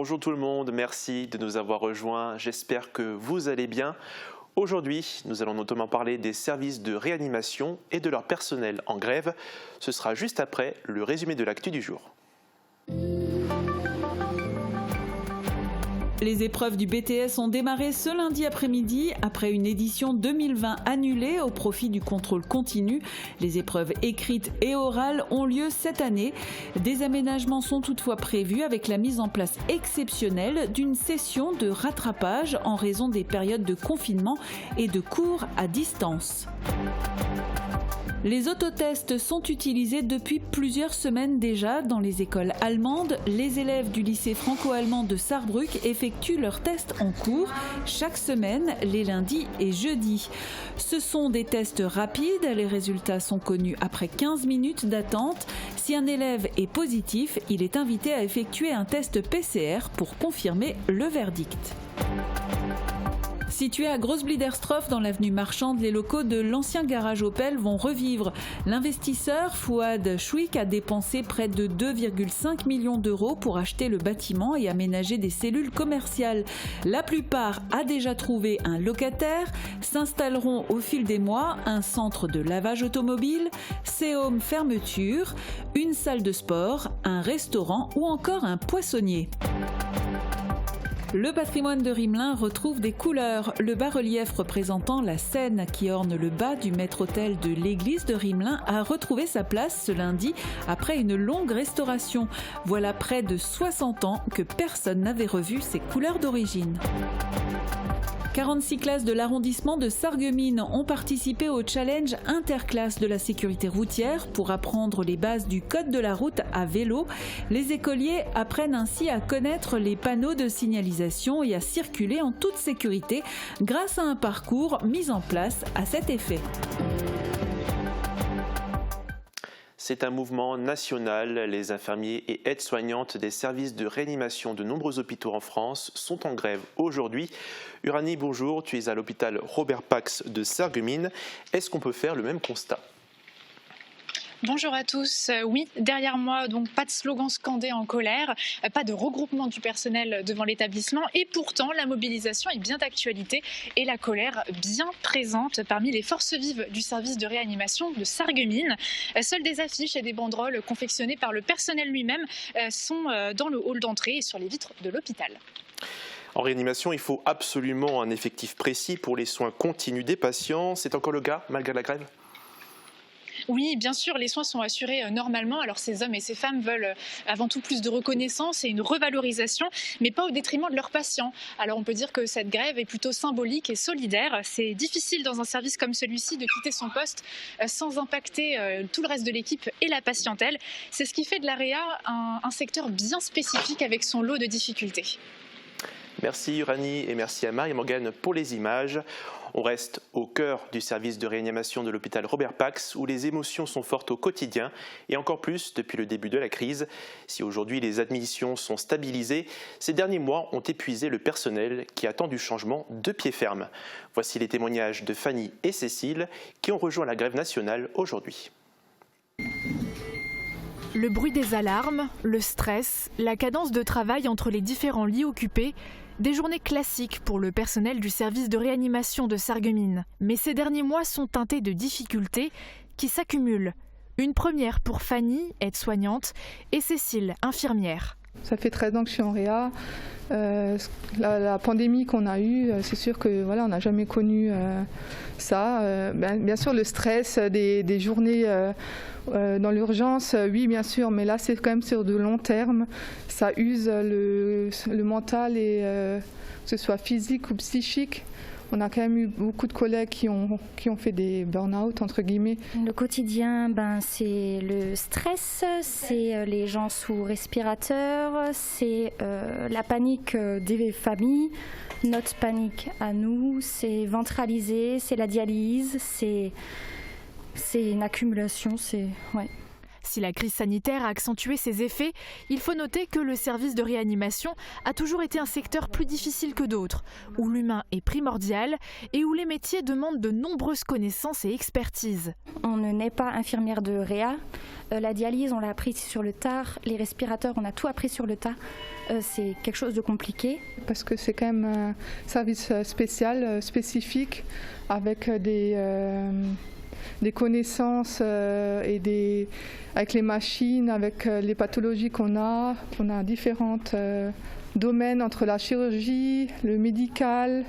Bonjour tout le monde, merci de nous avoir rejoints. J'espère que vous allez bien. Aujourd'hui, nous allons notamment parler des services de réanimation et de leur personnel en grève. Ce sera juste après le résumé de l'actu du jour. Les épreuves du BTS ont démarré ce lundi après-midi après une édition 2020 annulée au profit du contrôle continu. Les épreuves écrites et orales ont lieu cette année. Des aménagements sont toutefois prévus avec la mise en place exceptionnelle d'une session de rattrapage en raison des périodes de confinement et de cours à distance. Les autotests sont utilisés depuis plusieurs semaines déjà dans les écoles allemandes. Les élèves du lycée franco-allemand de Saarbrück effectuent leurs tests en cours chaque semaine, les lundis et jeudis. Ce sont des tests rapides, les résultats sont connus après 15 minutes d'attente. Si un élève est positif, il est invité à effectuer un test PCR pour confirmer le verdict. Situés à Großbliederstorf dans l'avenue Marchande, les locaux de l'ancien garage Opel vont revivre. L'investisseur Fouad Chouik a dépensé près de 2,5 millions d'euros pour acheter le bâtiment et aménager des cellules commerciales. La plupart a déjà trouvé un locataire, s'installeront au fil des mois un centre de lavage automobile, Seom fermeture, une salle de sport, un restaurant ou encore un poissonnier. Le patrimoine de Rimelin retrouve des couleurs. Le bas-relief représentant la Seine qui orne le bas du maître-autel de l'église de Rimelin a retrouvé sa place ce lundi après une longue restauration. Voilà près de 60 ans que personne n'avait revu ces couleurs d'origine. 46 classes de l'arrondissement de Sarreguemines ont participé au challenge interclasse de la sécurité routière pour apprendre les bases du code de la route à vélo. Les écoliers apprennent ainsi à connaître les panneaux de signalisation et à circuler en toute sécurité grâce à un parcours mis en place à cet effet. C'est un mouvement national. Les infirmiers et aides-soignantes des services de réanimation de nombreux hôpitaux en France sont en grève aujourd'hui. Uranie, bonjour, tu es à l'hôpital Robert Pax de Sarreguemines. Est-ce qu'on peut faire le même constat ? Bonjour à tous. Oui, derrière moi, donc pas de slogan scandé en colère, pas de regroupement du personnel devant l'établissement et pourtant la mobilisation est bien d'actualité et la colère bien présente parmi les forces vives du service de réanimation de Sarreguemines. Seules des affiches et des banderoles confectionnées par le personnel lui-même sont dans le hall d'entrée et sur les vitres de l'hôpital. En réanimation, il faut absolument un effectif précis pour les soins continus des patients. C'est encore le cas malgré la grève ? Oui, bien sûr, les soins sont assurés normalement. Alors ces hommes et ces femmes veulent avant tout plus de reconnaissance et une revalorisation, mais pas au détriment de leurs patients. Alors on peut dire que cette grève est plutôt symbolique et solidaire. C'est difficile dans un service comme celui-ci de quitter son poste sans impacter tout le reste de l'équipe et la patientèle. C'est ce qui fait de la réa un secteur bien spécifique avec son lot de difficultés. Merci Uranie et merci à Marie-Morgane pour les images. On reste au cœur du service de réanimation de l'hôpital Robert Pax où les émotions sont fortes au quotidien et encore plus depuis le début de la crise. Si aujourd'hui les admissions sont stabilisées, ces derniers mois ont épuisé le personnel qui attend du changement de pied ferme. Voici les témoignages de Fanny et Cécile qui ont rejoint la grève nationale aujourd'hui. Le bruit des alarmes, le stress, la cadence de travail entre les différents lits occupés, des journées classiques pour le personnel du service de réanimation de Sarreguemines. Mais ces derniers mois sont teintés de difficultés qui s'accumulent. Une première pour Fanny, aide-soignante, et Cécile, infirmière. Ça fait 13 ans que je suis en réa. La pandémie qu'on a eue, c'est sûr que voilà, on n'a jamais connu ça. Bien sûr, le stress des journées dans l'urgence, oui, bien sûr, mais là, c'est quand même sur de long terme. Ça use le mental, et, que ce soit physique ou psychique. On a quand même eu beaucoup de collègues qui ont fait des burn-out, entre guillemets. Le quotidien, c'est le stress, c'est les gens sous respirateur, c'est la panique des familles, notre panique à nous, c'est ventralisé, c'est la dialyse, c'est une accumulation, ouais. Si la crise sanitaire a accentué ses effets, il faut noter que le service de réanimation a toujours été un secteur plus difficile que d'autres, où l'humain est primordial et où les métiers demandent de nombreuses connaissances et expertises. On ne naît pas infirmière de réa. La dialyse, on l'a appris sur le tard. Les respirateurs, on a tout appris sur le tas. C'est quelque chose de compliqué. Parce que c'est quand même un service spécial, spécifique, avec des connaissances et avec les machines, avec les pathologies qu'on a. On a différents domaines entre la chirurgie, le médical,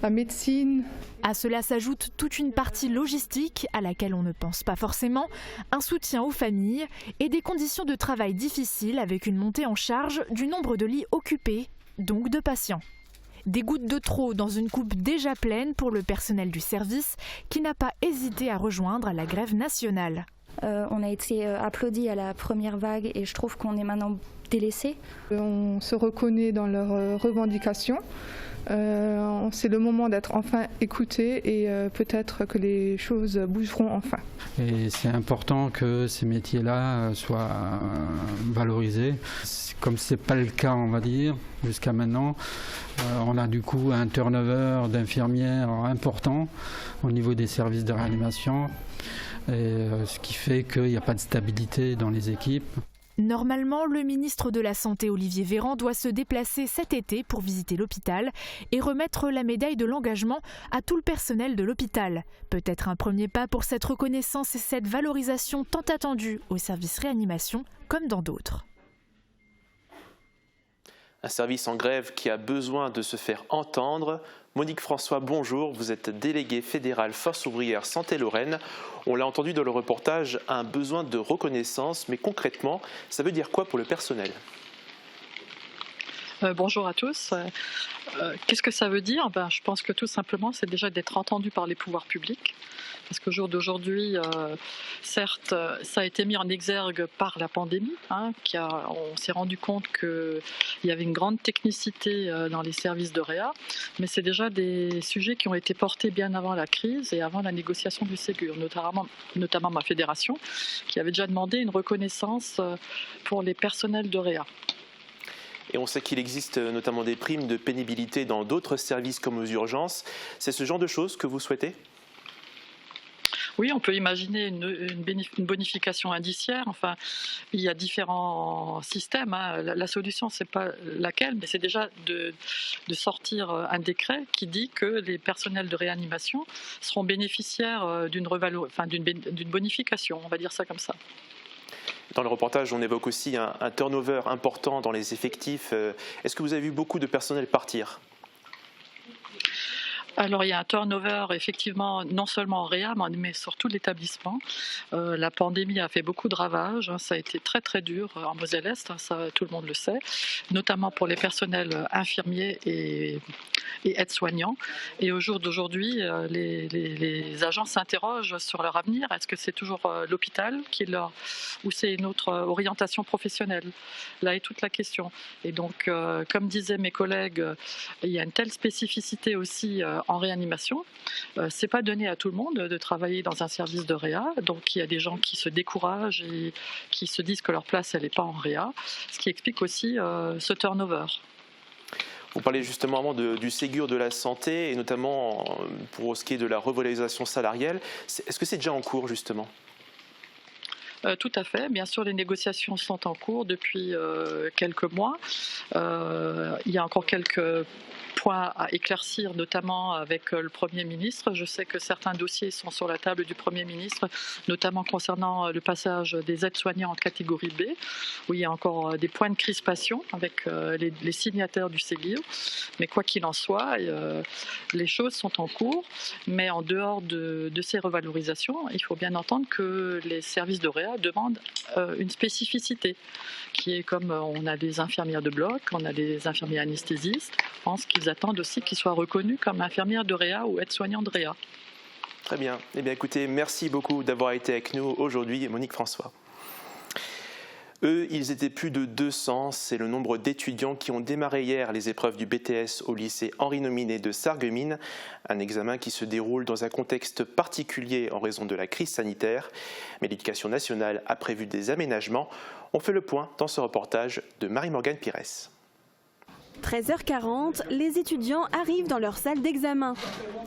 la médecine. À cela s'ajoute toute une partie logistique à laquelle on ne pense pas forcément, un soutien aux familles et des conditions de travail difficiles avec une montée en charge du nombre de lits occupés, donc de patients. Des gouttes de trop dans une coupe déjà pleine pour le personnel du service qui n'a pas hésité à rejoindre la grève nationale. On a été applaudis à la première vague et je trouve qu'on est maintenant délaissés. On se reconnaît dans leurs revendications. C'est le moment d'être enfin écouté et peut-être que les choses bougeront enfin. Et c'est important que ces métiers-là soient valorisés. Comme ce n'est pas le cas, on va dire, jusqu'à maintenant, on a du coup un turnover d'infirmières important au niveau des services de réanimation, ce qui fait qu'il n'y a pas de stabilité dans les équipes. Normalement, le ministre de la Santé, Olivier Véran, doit se déplacer cet été pour visiter l'hôpital et remettre la médaille de l'engagement à tout le personnel de l'hôpital. Peut-être un premier pas pour cette reconnaissance et cette valorisation tant attendue au service réanimation comme dans d'autres. Un service en grève qui a besoin de se faire entendre. Monique François, bonjour. Vous êtes déléguée fédérale Force ouvrière Santé Lorraine. On l'a entendu dans le reportage, un besoin de reconnaissance. Mais concrètement, ça veut dire quoi pour le personnel ? Bonjour à tous. Qu'est-ce que ça veut dire ? Je pense que tout simplement, c'est déjà d'être entendu par les pouvoirs publics. Parce qu'au jour d'aujourd'hui, certes, ça a été mis en exergue par la pandémie. On s'est rendu compte qu'il y avait une grande technicité dans les services de réa. Mais c'est déjà des sujets qui ont été portés bien avant la crise et avant la négociation du Ségur, notamment ma fédération, qui avait déjà demandé une reconnaissance pour les personnels de réa. Et on sait qu'il existe notamment des primes de pénibilité dans d'autres services comme aux urgences. C'est ce genre de choses que vous souhaitez ? Oui, on peut imaginer une bonification indiciaire. Enfin, il y a différents systèmes. La solution, c'est pas laquelle, mais c'est déjà de sortir un décret qui dit que les personnels de réanimation seront bénéficiaires d'une bonification. On va dire ça comme ça. Dans le reportage, on évoque aussi un turnover important dans les effectifs. Est-ce que vous avez vu beaucoup de personnel partir ? Alors il y a un turnover effectivement non seulement en réa mais sur tout l'établissement. La pandémie a fait beaucoup de ravages, ça a été très très dur en Moselle-Est, ça tout le monde le sait, notamment pour les personnels infirmiers et aides-soignants. Et au jour d'aujourd'hui, les agents s'interrogent sur leur avenir. Est-ce que c'est toujours l'hôpital ou c'est une autre orientation professionnelle ? Là est toute la question. Et donc, comme disaient mes collègues, il y a une telle spécificité aussi en réanimation. C'est pas donné à tout le monde de travailler dans un service de réa. Donc, il y a des gens qui se découragent et qui se disent que leur place, elle n'est pas en réa. Ce qui explique aussi ce turnover. Vous parlez justement du Ségur de la santé et notamment pour ce qui est de la revalorisation salariale. Est-ce que c'est déjà en cours justement ? Tout à fait. Bien sûr, les négociations sont en cours depuis quelques mois. Il y a encore quelques points à éclaircir, notamment avec le Premier ministre. Je sais que certains dossiers sont sur la table du Premier ministre, notamment concernant le passage des aides-soignants en catégorie B, où il y a encore des points de crispation avec les signataires du Ségur. Mais quoi qu'il en soit, les choses sont en cours. Mais en dehors de ces revalorisations, il faut bien entendre que les services de réa demandent une spécificité, qui est comme on a des infirmières de bloc, on a des infirmiers anesthésistes. Je pense qu'ils attendent aussi qu'ils soient reconnus comme infirmières de réa ou aides-soignants de réa. Très bien. Eh bien, écoutez, merci beaucoup d'avoir été avec nous aujourd'hui, Monique François. Eux, ils étaient plus de 200. C'est le nombre d'étudiants qui ont démarré hier les épreuves du BTS au lycée Henri Nominet de Sarreguemines. Un examen qui se déroule dans un contexte particulier en raison de la crise sanitaire. Mais l'Éducation nationale a prévu des aménagements. On fait le point dans ce reportage de Marie-Morgane Pires. 13h40, les étudiants arrivent dans leur salle d'examen.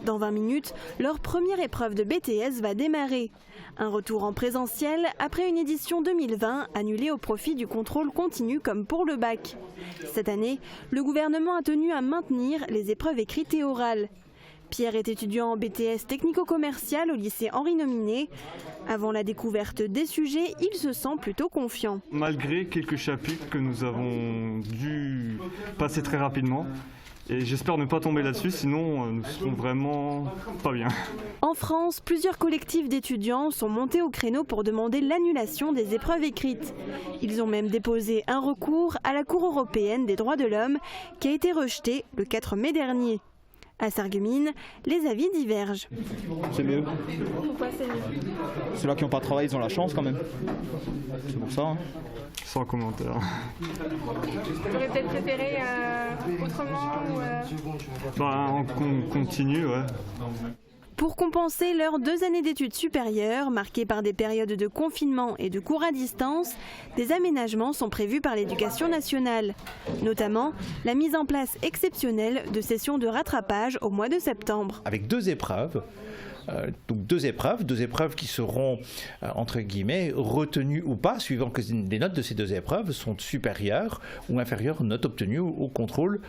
Dans 20 minutes, leur première épreuve de BTS va démarrer. Un retour en présentiel après une édition 2020 annulée au profit du contrôle continu comme pour le bac. Cette année, le gouvernement a tenu à maintenir les épreuves écrites et orales. Pierre est étudiant en BTS technico-commercial au lycée Henri Nominet. Avant la découverte des sujets, il se sent plutôt confiant. Malgré quelques chapitres que nous avons dû passer très rapidement, et j'espère ne pas tomber là-dessus, sinon nous serons vraiment pas bien. En France, plusieurs collectifs d'étudiants sont montés au créneau pour demander l'annulation des épreuves écrites. Ils ont même déposé un recours à la Cour européenne des droits de l'homme qui a été rejeté le 4 mai dernier. À Sarreguemines, les avis divergent. C'est mieux. Pourquoi c'est mieux? Ceux-là qui n'ont pas travaillé, ils ont la chance quand même. C'est pour ça. Hein. Sans commentaire. Tu aurais peut-être préféré autrement ou on continue, ouais. Pour compenser leurs 2 années d'études supérieures, marquées par des périodes de confinement et de cours à distance, des aménagements sont prévus par l'Éducation nationale. Notamment la mise en place exceptionnelle de sessions de rattrapage au mois de septembre. Avec 2 épreuves. Donc deux épreuves qui seront, entre guillemets, retenues ou pas, suivant que les notes de ces 2 épreuves sont supérieures ou inférieures aux notes obtenues au contrôle,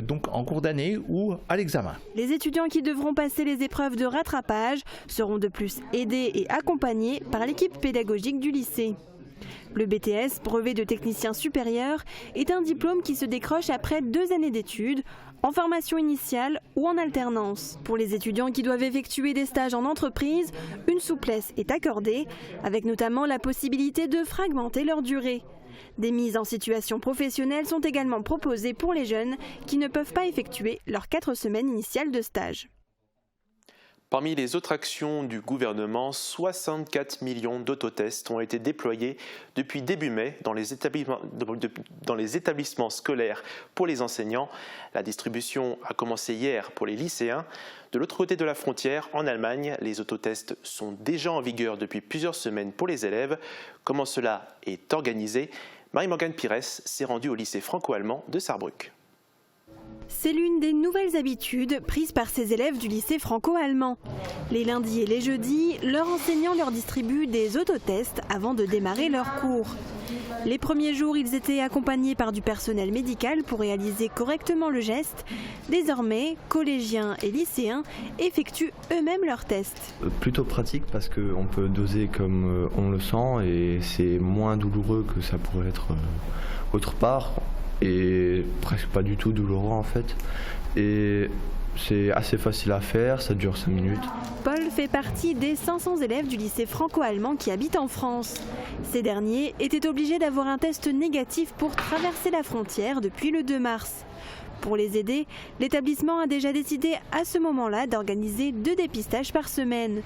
donc en cours d'année ou à l'examen. Les étudiants qui devront passer les épreuves de rattrapage seront de plus aidés et accompagnés par l'équipe pédagogique du lycée. Le BTS, brevet de technicien supérieur, est un diplôme qui se décroche après 2 années d'études, en formation initiale ou en alternance. Pour les étudiants qui doivent effectuer des stages en entreprise, une souplesse est accordée, avec notamment la possibilité de fragmenter leur durée. Des mises en situation professionnelle sont également proposées pour les jeunes qui ne peuvent pas effectuer leurs 4 semaines initiales de stage. Parmi les autres actions du gouvernement, 64 millions d'autotests ont été déployés depuis début mai dans les établissements scolaires pour les enseignants. La distribution a commencé hier pour les lycéens. De l'autre côté de la frontière, en Allemagne, les autotests sont déjà en vigueur depuis plusieurs semaines pour les élèves. Comment cela est organisé? Marie-Morgane Pires s'est rendue au lycée franco-allemand de Saarbrück. C'est l'une des nouvelles habitudes prises par ces élèves du lycée franco-allemand. Les lundis et les jeudis, leurs enseignants leur distribuent des autotests avant de démarrer leurs cours. Les premiers jours, ils étaient accompagnés par du personnel médical pour réaliser correctement le geste. Désormais, collégiens et lycéens effectuent eux-mêmes leurs tests. Plutôt pratique parce qu'on peut doser comme on le sent et c'est moins douloureux que ça pourrait être autre part. Et presque pas du tout douloureux en fait. Et c'est assez facile à faire, ça dure 5 minutes. Paul fait partie des 500 élèves du lycée franco-allemand qui habitent en France. Ces derniers étaient obligés d'avoir un test négatif pour traverser la frontière depuis le 2 mars. Pour les aider, l'établissement a déjà décidé à ce moment-là d'organiser 2 dépistages par semaine.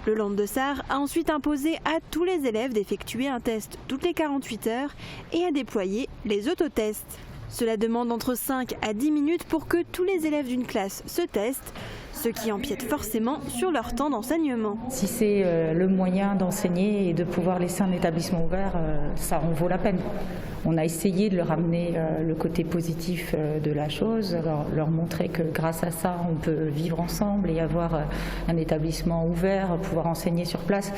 Le Land de Sarre a ensuite imposé à tous les élèves d'effectuer un test toutes les 48 heures et a déployé les autotests. Cela demande entre 5 à 10 minutes pour que tous les élèves d'une classe se testent, ce qui empiète forcément sur leur temps d'enseignement. Si c'est le moyen d'enseigner et de pouvoir laisser un établissement ouvert, ça en vaut la peine. On a essayé de leur amener le côté positif de la chose, leur montrer que grâce à ça, on peut vivre ensemble et avoir un établissement ouvert, pouvoir enseigner sur place.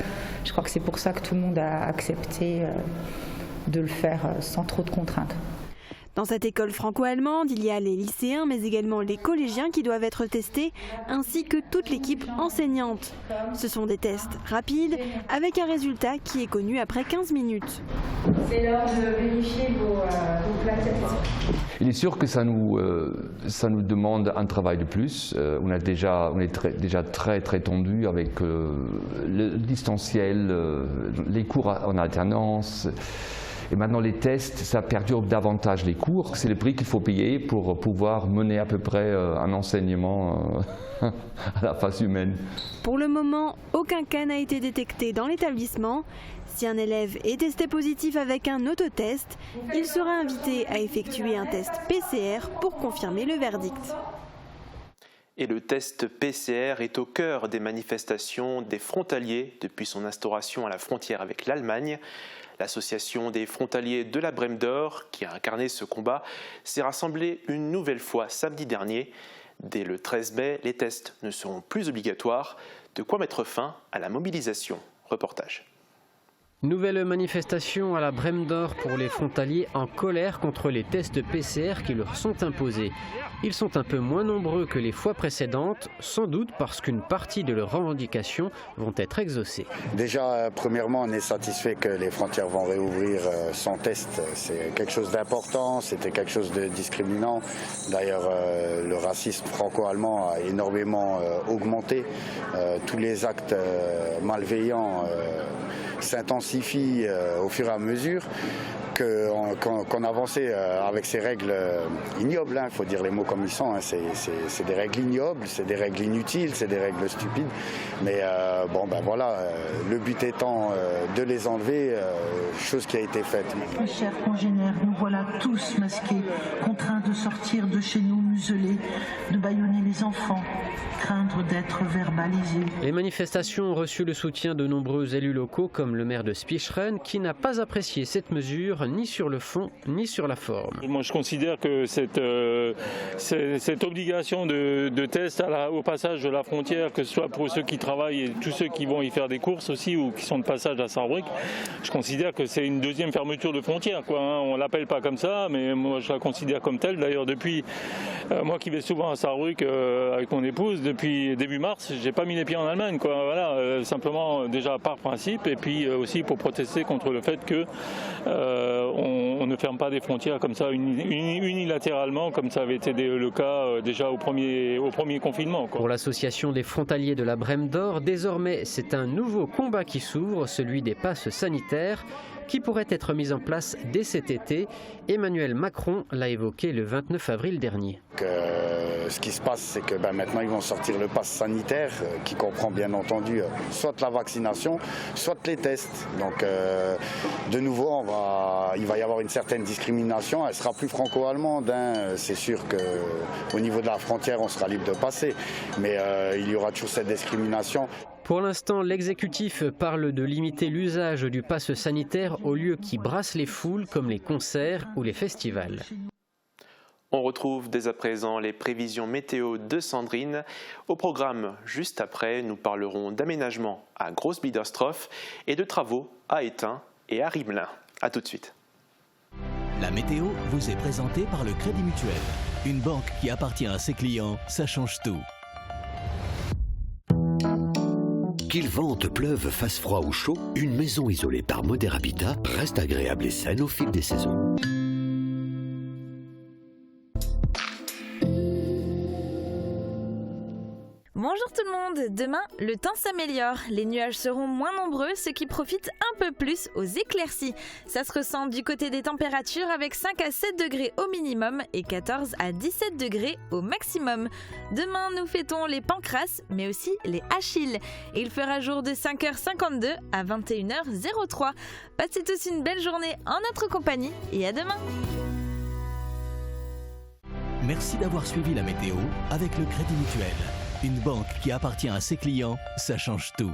Je crois que c'est pour ça que tout le monde a accepté de le faire sans trop de contraintes. Dans cette école franco-allemande, il y a les lycéens, mais également les collégiens qui doivent être testés, ainsi que toute l'équipe enseignante. Ce sont des tests rapides, avec un résultat qui est connu après 15 minutes. C'est l'heure de vérifier vos plaquettes. Il est sûr que ça nous demande un travail de plus. On est déjà très tendu avec le distanciel, les cours en alternance. Et maintenant, les tests, ça perturbe davantage les cours. C'est le prix qu'il faut payer pour pouvoir mener à peu près un enseignement à la face humaine. Pour le moment, aucun cas n'a été détecté dans l'établissement. Si un élève est testé positif avec un autotest, il sera invité à effectuer un test PCR pour confirmer le verdict. Et le test PCR est au cœur des manifestations des frontaliers depuis son instauration à la frontière avec l'Allemagne. L'association des frontaliers de la Brème d'Or, qui a incarné ce combat, s'est rassemblée une nouvelle fois samedi dernier. Dès le 13 mai, les tests ne seront plus obligatoires. De quoi mettre fin à la mobilisation. Reportage. Nouvelle manifestation à la Brème d'Or pour les frontaliers en colère contre les tests PCR qui leur sont imposés. Ils sont un peu moins nombreux que les fois précédentes, sans doute parce qu'une partie de leurs revendications vont être exaucées. Déjà, premièrement, on est satisfait que les frontières vont réouvrir sans test. C'est quelque chose d'important, c'était quelque chose de discriminant. D'ailleurs, le racisme franco-allemand a énormément augmenté. Tous les actes malveillants s'intensifie au fur et à mesure qu'on avançait avec ces règles ignobles, il faut dire les mots comme ils sont, c'est des règles ignobles, c'est des règles inutiles, c'est des règles stupides, mais voilà, le but étant de les enlever, chose qui a été faite. Mes chers congénères, nous voilà tous masqués, contraints de sortir de chez nous muselés, de bâillonner les enfants, craindre d'être verbalisés. Les manifestations ont reçu le soutien de nombreux élus locaux comme le maire de Spicheren qui n'a pas apprécié cette mesure ni sur le fond ni sur la forme. Moi je considère que cette obligation de test au passage de la frontière, que ce soit pour ceux qui travaillent et tous ceux qui vont y faire des courses aussi ou qui sont de passage à Sarrebruck, je considère que c'est une deuxième fermeture de frontière, On ne l'appelle pas comme ça, mais moi je la considère comme telle. D'ailleurs depuis, moi qui vais souvent à Sarrebruck avec mon épouse, depuis début mars, j'ai pas mis les pieds en Allemagne, Voilà, simplement déjà par principe et puis aussi pour protester contre le fait que on ne ferme pas des frontières comme ça unilatéralement, comme ça avait été le cas déjà au premier confinement. Pour l'association des frontaliers de la Brème d'Or, désormais c'est un nouveau combat qui s'ouvre, celui des passes sanitaires, qui pourrait être mis en place dès cet été. Emmanuel Macron l'a évoqué le 29 avril dernier. Ce qui se passe, c'est que maintenant ils vont sortir le pass sanitaire qui comprend bien entendu soit la vaccination, soit les tests. Donc de nouveau, il va y avoir une certaine discrimination. Elle sera plus franco-allemande. C'est sûr qu'au niveau de la frontière, on sera libre de passer. Mais il y aura toujours cette discrimination. Pour l'instant, l'exécutif parle de limiter l'usage du pass sanitaire aux lieux qui brassent les foules comme les concerts ou les festivals. On retrouve dès à présent les prévisions météo de Sandrine. Au programme, juste après, nous parlerons d'aménagement à Grosse-Biederstroff et de travaux à Étain et à Rimelin. A tout de suite. La météo vous est présentée par le Crédit Mutuel. Une banque qui appartient à ses clients, ça change tout. Qu'il vente, pleuve, fasse froid ou chaud, une maison isolée par Moder Habitat reste agréable et saine au fil des saisons. Bonjour tout le monde, demain le temps s'améliore, les nuages seront moins nombreux, ce qui profite un peu plus aux éclaircies. Ça se ressent du côté des températures avec 5 à 7 degrés au minimum et 14 à 17 degrés au maximum. Demain nous fêtons les Pancras mais aussi les Achilles. Il fera jour de 5h52 à 21h03. Passez tous une belle journée en notre compagnie et à demain. Merci d'avoir suivi la météo avec le Crédit Mutuel. Une banque qui appartient à ses clients, ça change tout.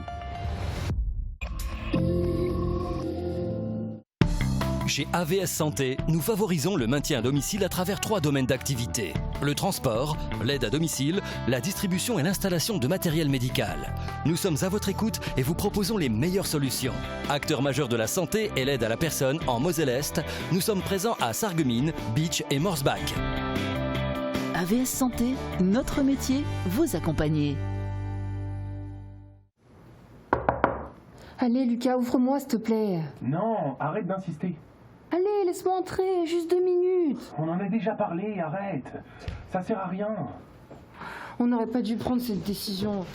Chez AVS Santé, nous favorisons le maintien à domicile à travers 3 domaines d'activité. Le transport, l'aide à domicile, la distribution et l'installation de matériel médical. Nous sommes à votre écoute et vous proposons les meilleures solutions. Acteur majeur de la santé et l'aide à la personne en Moselle-Est, nous sommes présents à Sarreguemines, Beach et Morsbach. AVS Santé, notre métier, vous accompagner. Allez Lucas, ouvre-moi s'il te plaît. Non, arrête d'insister. Allez, laisse-moi entrer, juste 2 minutes. On en a déjà parlé, arrête. Ça sert à rien. On n'aurait pas dû prendre cette décision.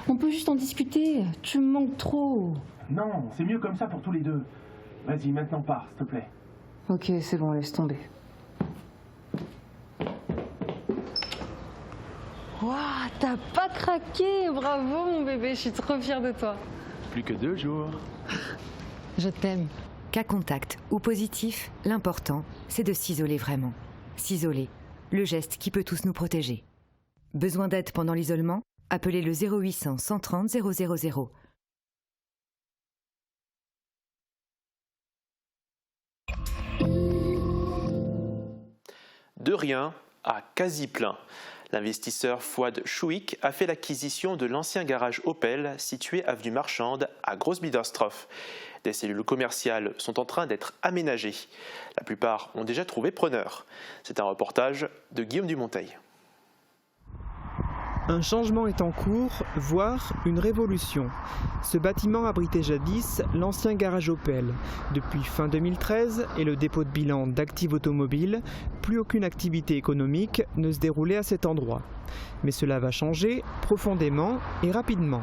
On peut juste en discuter, tu me manques trop. Non, c'est mieux comme ça pour tous les deux. Vas-y, maintenant pars, s'il te plaît. Ok, c'est bon, laisse tomber. Oh, Waouh, t'as pas craqué. Bravo mon bébé, je suis trop fière de toi. Plus que 2 jours. Je t'aime. Cas contact ou positif, l'important, c'est de s'isoler vraiment. S'isoler, le geste qui peut tous nous protéger. Besoin d'aide pendant l'isolement? Appelez le 0800 130 000. De rien à quasi plein. L'investisseur Fouad Chouik a fait l'acquisition de l'ancien garage Opel situé avenue Marchande à Groß-Biederstroff. Des cellules commerciales sont en train d'être aménagées. La plupart ont déjà trouvé preneur. C'est un reportage de Guillaume Dumonteil. Un changement est en cours, voire une révolution. Ce bâtiment abritait jadis l'ancien garage Opel. Depuis fin 2013 et le dépôt de bilan d'Active Automobile, plus aucune activité économique ne se déroulait à cet endroit. Mais cela va changer profondément et rapidement.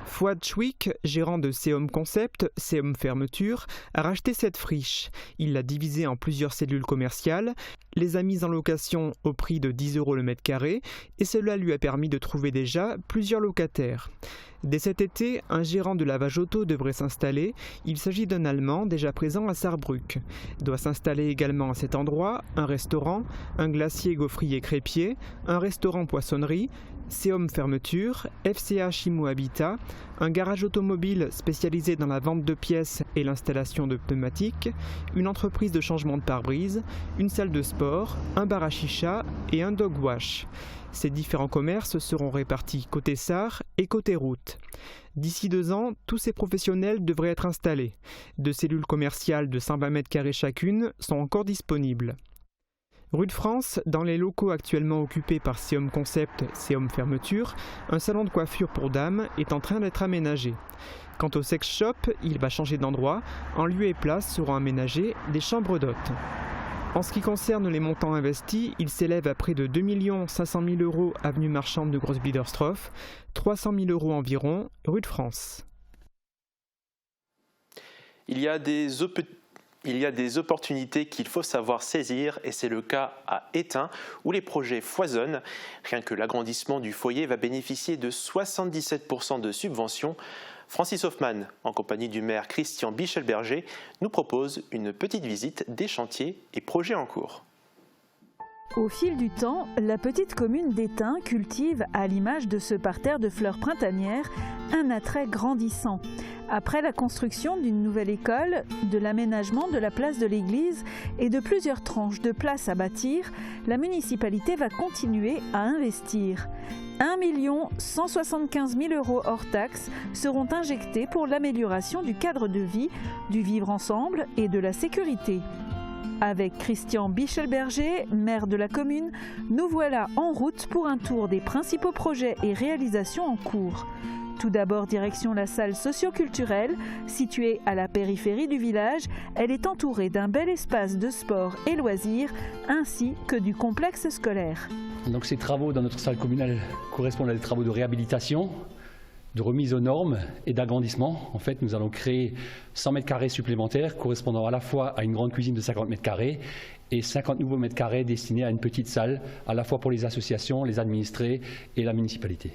Fouad Chouik, gérant de Seom Concept, Seom Fermeture, a racheté cette friche. Il l'a divisée en plusieurs cellules commerciales, les a mises en location au prix de 10 € le mètre carré et cela lui a permis de trouver déjà plusieurs locataires. Dès cet été, un gérant de lavage auto devrait s'installer. Il s'agit d'un Allemand déjà présent à Sarrebruck. Doit s'installer également à cet endroit un restaurant, un glacier gaufrier crêpier, un restaurant poissonnerie, Seom Fermeture, FCH Immo Habitat, un garage automobile spécialisé dans la vente de pièces et l'installation de pneumatiques, une entreprise de changement de pare-brise, une salle de sport, un bar à chicha et un dog wash. Ces différents commerces seront répartis côté SAR et côté route. D'ici 2 ans, tous ces professionnels devraient être installés. 2 cellules commerciales de 120 m² chacune sont encore disponibles. Rue de France, dans les locaux actuellement occupés par Seom Concept, Seom Fermeture, un salon de coiffure pour dames est en train d'être aménagé. Quant au sex shop, il va changer d'endroit. En lieu et place seront aménagées des chambres d'hôtes. En ce qui concerne les montants investis, ils s'élèvent à près de 2 500 000 € avenue Marchande de Groß-Biederstroff, 300 000 € environ rue de France. Il y a des opportunités qu'il faut savoir saisir et c'est le cas à Étain où les projets foisonnent. Rien que l'agrandissement du foyer va bénéficier de 77% de subventions. Francis Hoffman, en compagnie du maire Christian Bichelberger, nous propose une petite visite des chantiers et projets en cours. Au fil du temps, la petite commune d'Étain cultive, à l'image de ce parterre de fleurs printanières, un attrait grandissant. Après la construction d'une nouvelle école, de l'aménagement de la place de l'église et de plusieurs tranches de places à bâtir, la municipalité va continuer à investir. 1 175 000 € hors taxes seront injectés pour l'amélioration du cadre de vie, du vivre ensemble et de la sécurité. Avec Christian Bichelberger, maire de la commune, nous voilà en route pour un tour des principaux projets et réalisations en cours. Tout d'abord, direction la salle socio-culturelle, située à la périphérie du village. Elle est entourée d'un bel espace de sport et loisirs, ainsi que du complexe scolaire. Donc ces travaux dans notre salle communale correspondent à des travaux de réhabilitation, de remise aux normes et d'agrandissement. En fait, nous allons créer 100 m² supplémentaires correspondant à la fois à une grande cuisine de 50 m² et 50 nouveaux mètres carrés destinés à une petite salle, à la fois pour les associations, les administrés et la municipalité.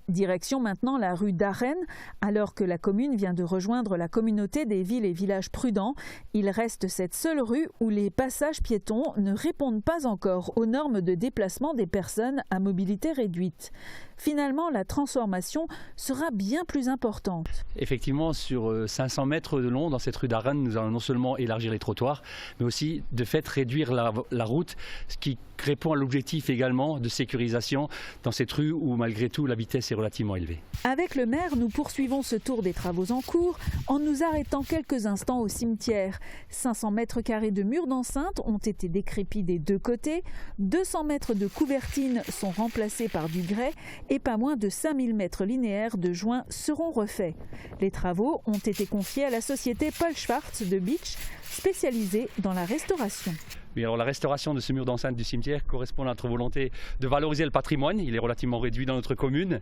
Direction maintenant la rue d'Arène. Alors que la commune vient de rejoindre la communauté des villes et villages prudents, il reste cette seule rue où les passages piétons ne répondent pas encore aux normes de déplacement des personnes à mobilité réduite. Finalement, la transformation sera bien plus importante. Effectivement, sur 500 mètres de long dans cette rue d'Arène, nous allons non seulement élargir les trottoirs, mais aussi de fait réduire la route, ce qui répond à l'objectif également de sécurisation dans cette rue où malgré tout la vitesse est relativement élevée. Avec le maire, nous poursuivons ce tour des travaux en cours en nous arrêtant quelques instants au cimetière. 500 m² de murs d'enceinte ont été décrépits des 2 côtés, 200 mètres de couvertines sont remplacés par du grès et pas moins de 5000 mètres linéaires de joints seront refaits. Les travaux ont été confiés à la société Paul Schwartz de Beach, spécialisée dans la restauration. Oui, alors la restauration de ce mur d'enceinte du cimetière correspond à notre volonté de valoriser le patrimoine. Il est relativement réduit dans notre commune,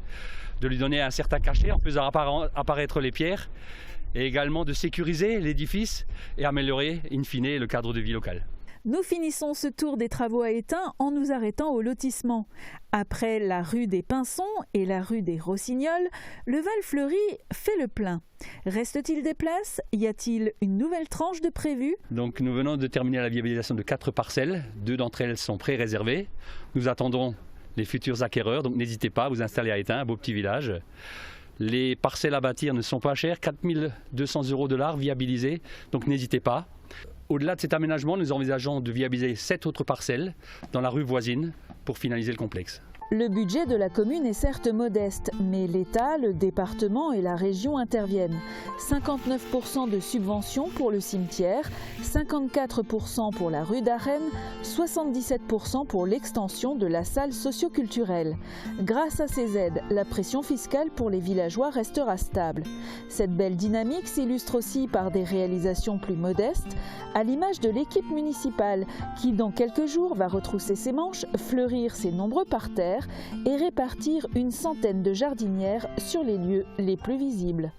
de lui donner un certain cachet en faisant apparaître les pierres et également de sécuriser l'édifice et améliorer in fine le cadre de vie local. Nous finissons ce tour des travaux à Étain en nous arrêtant au lotissement. Après la rue des Pinsons et la rue des Rossignols, le Val-Fleury fait le plein. Reste-t-il des places? Y a-t-il une nouvelle tranche de prévue? Donc nous venons de terminer la viabilisation de 4 parcelles. 2 d'entre elles sont pré-réservées. Nous attendons les futurs acquéreurs, donc n'hésitez pas à vous installer à Étain, un beau petit village. Les parcelles à bâtir ne sont pas chères, 4 200 € de l'art viabilisées, donc n'hésitez pas. Au-delà de cet aménagement, nous envisageons de viabiliser 7 autres parcelles dans la rue voisine pour finaliser le complexe. Le budget de la commune est certes modeste, mais l'État, le département et la région interviennent. 59% de subventions pour le cimetière, 54% pour la rue d'Arène, 77% pour l'extension de la salle socioculturelle. Grâce à ces aides, la pression fiscale pour les villageois restera stable. Cette belle dynamique s'illustre aussi par des réalisations plus modestes, à l'image de l'équipe municipale qui, dans quelques jours, va retrousser ses manches, fleurir ses nombreux parterres et répartir une centaine de jardinières sur les lieux les plus visibles.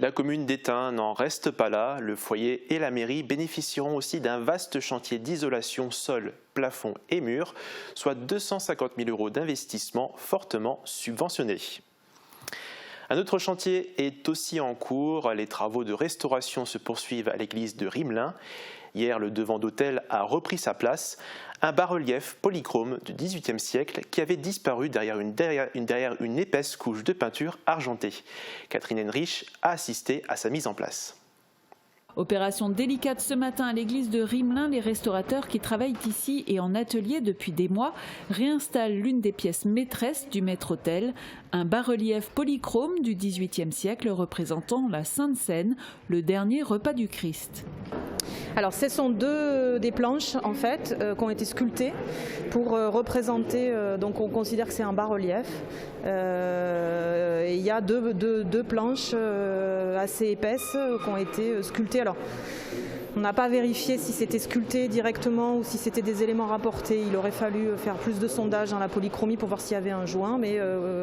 La commune d'Étain n'en reste pas là. Le foyer et la mairie bénéficieront aussi d'un vaste chantier d'isolation sol, plafond et murs, soit 250 000 € d'investissement fortement subventionnés. Un autre chantier est aussi en cours. Les travaux de restauration se poursuivent à l'église de Rimelin. Hier, le devant d'autel a repris sa place. Un bas-relief polychrome du XVIIIe siècle qui avait disparu derrière une épaisse couche de peinture argentée. Catherine Henrich a assisté à sa mise en place. Opération délicate ce matin à l'église de Rimelin. Les restaurateurs qui travaillent ici et en atelier depuis des mois réinstallent l'une des pièces maîtresses du maître-autel, un bas-relief polychrome du XVIIIe siècle représentant la Sainte Seine, le dernier repas du Christ. Alors ce sont des planches en fait qui ont été sculptées pour représenter, donc on considère que c'est un bas-relief. Il y a deux planches assez épaisses qui ont été sculptées. Alors, on n'a pas vérifié si c'était sculpté directement ou si c'était des éléments rapportés. Il aurait fallu faire plus de sondages dans la polychromie pour voir s'il y avait un joint, mais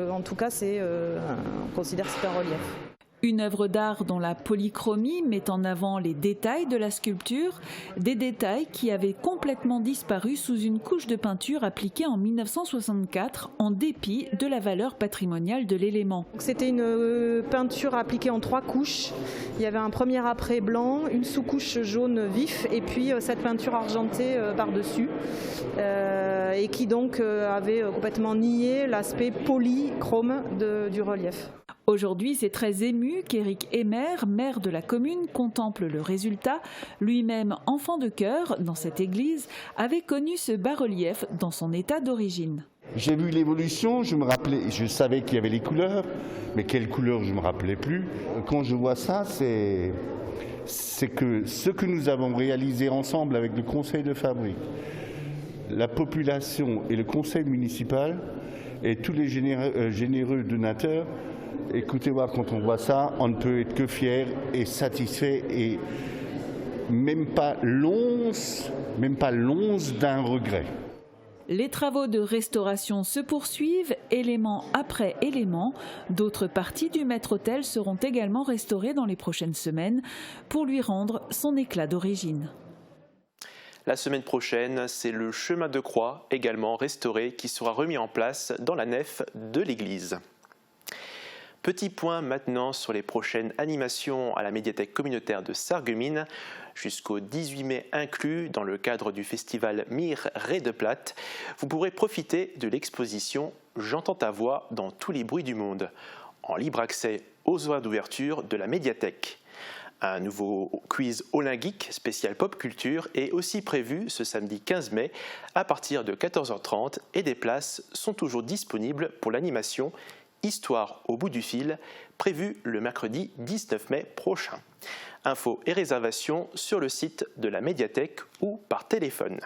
en tout cas, on considère que c'est un relief. Une œuvre d'art dont la polychromie met en avant les détails de la sculpture, des détails qui avaient complètement disparu sous une couche de peinture appliquée en 1964 en dépit de la valeur patrimoniale de l'élément. C'était une peinture appliquée en 3 couches. Il y avait un premier après blanc, une sous-couche jaune vif et puis cette peinture argentée par-dessus et qui donc avait complètement nié l'aspect polychrome du relief. Aujourd'hui, c'est très ému qu'Éric Emmer, maire de la commune, contemple le résultat. Lui-même enfant de chœur dans cette église, avait connu ce bas-relief dans son état d'origine. J'ai vu l'évolution, je savais qu'il y avait les couleurs, mais quelles couleurs je ne me rappelais plus. Quand je vois ça, c'est que ce que nous avons réalisé ensemble avec le conseil de fabrique, la population et le conseil municipal et tous les généreux donateurs, écoutez-moi, quand on voit ça, on ne peut être que fier et satisfait et même pas l'once d'un regret. Les travaux de restauration se poursuivent, élément après élément. D'autres parties du maître-autel seront également restaurées dans les prochaines semaines pour lui rendre son éclat d'origine. La semaine prochaine, c'est le chemin de croix, également restauré, qui sera remis en place dans la nef de l'église. Petit point maintenant sur les prochaines animations à la médiathèque communautaire de Sarreguemines, jusqu'au 18 mai inclus dans le cadre du festival Mir Ré de Plate. Vous pourrez profiter de l'exposition J'entends ta voix dans tous les bruits du monde, en libre accès aux horaires d'ouverture de la médiathèque. Un nouveau quiz Olingeek spécial pop culture est aussi prévu ce samedi 15 mai à partir de 14h30 et des places sont toujours disponibles pour l'animation Histoire au bout du fil, prévue le mercredi 19 mai prochain. Infos et réservations sur le site de la médiathèque ou par téléphone.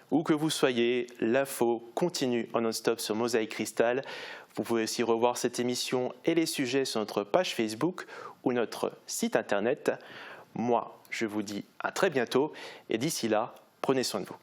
Où que vous soyez, l'info continue en non-stop sur Mosaïque Cristal. Vous pouvez aussi revoir cette émission et les sujets sur notre page Facebook ou notre site internet. Moi, je vous dis à très bientôt et d'ici là, prenez soin de vous.